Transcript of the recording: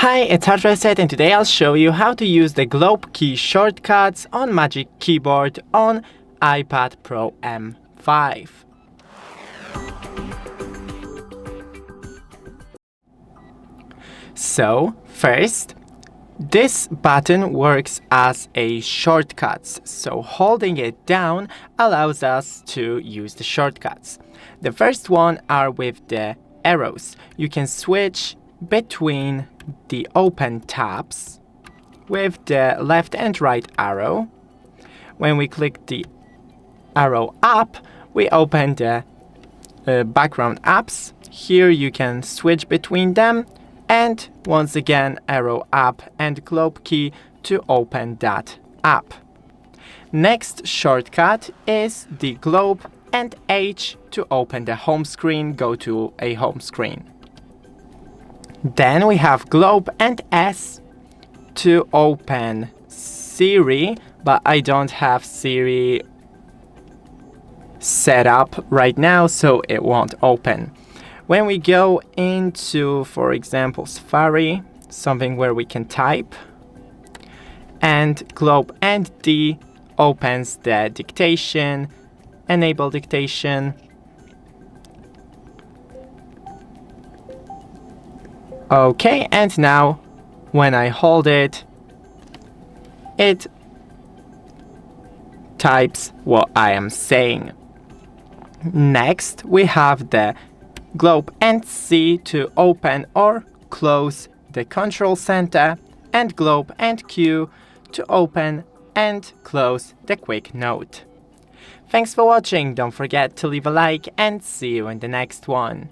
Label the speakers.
Speaker 1: Hi, it's HardReset and today I'll show you how to use the globe key shortcuts on Magic Keyboard on iPad Pro M5. So, first, this button works as a shortcut, so holding it down allows us to use the shortcuts. The first one are with the arrows. You can switch between the open tabs with the left and right arrow. When we click the arrow up, we open the background apps. Here you can switch between them, and once again arrow up and globe key to open that app. Next shortcut is the globe and H to open the home screen, go to a home screen. Then we have globe and S to open Siri, but I don't have Siri set up right now, so it won't open. When we go into, for example, Safari, something where we can type, and globe and D opens the dictation, enable dictation. Okay, and now when I hold it, it types what I am saying. Next, we have the globe and C to open or close the control center, and globe and Q to open and close the quick note. Thanks for watching, don't forget to leave a like and see you in the next one.